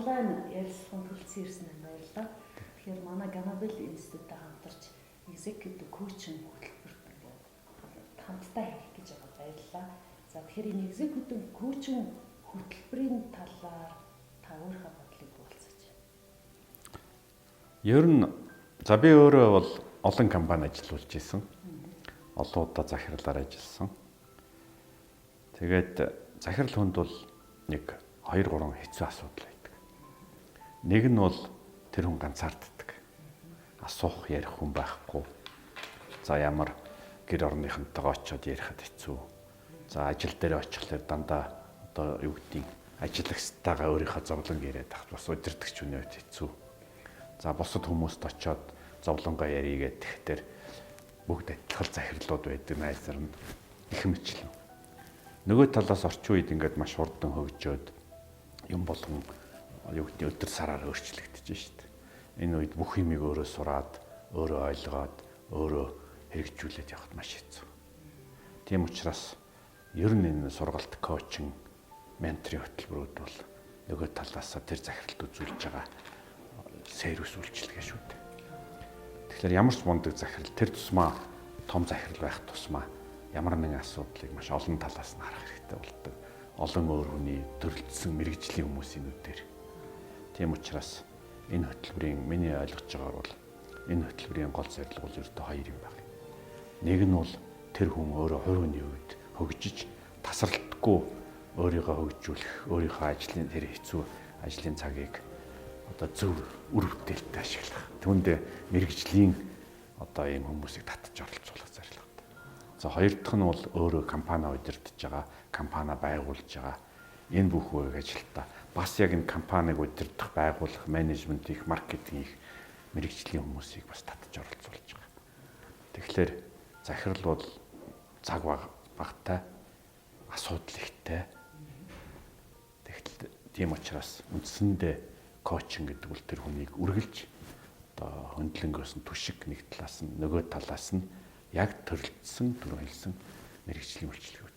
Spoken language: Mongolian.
онлайн ярилцлаганд хүрэлцэн ирсэн юм баярлалаа. Тэгэхээр манай Ganabel институттай хамтарч executive coaching хөтөлбөрт хамтдаа хийх гэж байгаа баярлалаа. За тэгэхээр энэ executive coaching хөтөлбөрийн талаар та өөрийнхөө бодлыг хуваалцаач. Ер нь за би өөрөө бол олон компани ажиллуулж исэн. Олон удаа захирлаар ажилласан. Тэгээд захирал хүнд бол нэг 2-3 хэцүү асуудал байдаг. Нэг нь бол тэр хүн ганцаарддаг. Асуух ярих хүн байхгүй. За ямар гэр орныхонтойгоо очиод ярихад хэцүү. За ажил дээр очихлаар дандаа одоо юу гэдгийг ажиллагчтайгаа өөрийнхөө зовлон яриад тахт бас удирдахч хүний хувьд хэцүү. За бусад хүмүүст очиод зовлонгоо яригээд тэгэхээр бүгд адилхан захирлууд байдаг найзар нь их мэтлэн. Нөгөө талаас орчин үед ингээд маш хурдан хөгжөөд юм болгон юу гэдэг өдөр сараар өөрчлөгдөж шít. Энэ үед бүх юмыг өөрөө сураад, өөрөө ойлгоод, өөрөө хэрэгжүүлээд явахд маш хэцүү. Тийм учраас ер нь энэ сургалт коучинг, менторийн хөтөлбөрүүд бол нөгөө талаас тэр захиралд үзүүлж байгаа сервис үйлчилгээ шүү дээ. Тэгэхээр ямар ч мундаг захирал тэр тусмаа том захирал байх тусмаа ямар нэгэн асуудлыг маш олон талаас нь харах хэрэгтэй болдог. Олон өөр хүний төрөлдсөн мэрэгжлийн хүмүүсийн нүдээр. Тийм учраас энэ хөтөлбөрийн миний ойлгож байгаагаар бол энэ хөтөлбөрийн гол зорилго бол ердөө хоёр юм байна. Нэг нь бол тэр хүн өөрөө хувийн үед хөгжиж тасралтгүй өөрийгөө хөгжүүлэх, өөрийнхөө ажлын тэр хэцүү ажлын цагийг одоо зөв үр бүтээлтэй ашиглах. Түүндээ мэрэгжлийн одоо ийм хүмүүсийг татж оролцуулах зорилготой. За хоёр дахь нь бол өөрөө компани удирдах байгаа, компани байгуулж байгаа энэ бүх үеиг ажилтаа бас яг энэ компаниг удирдах, байгуулах, менежмент хийх, маркетинг хийх мэрэгжлийн хүмүүсийг бас татж оролцуулж байгаа. Тэгэхээр захирал бол цаг багтай, асуудал ихтэй. Тэгэхээр тийм учраас үндсэндээ коучинг гэдэг бол тэр хүнийг үргэлж одоо хөндлөнгөөс нь түшиг нэг талаас нь нөгөө талаас нь яг төрөлдсөн түрүү хэлсэн мэрэгжлийн үйлчлэг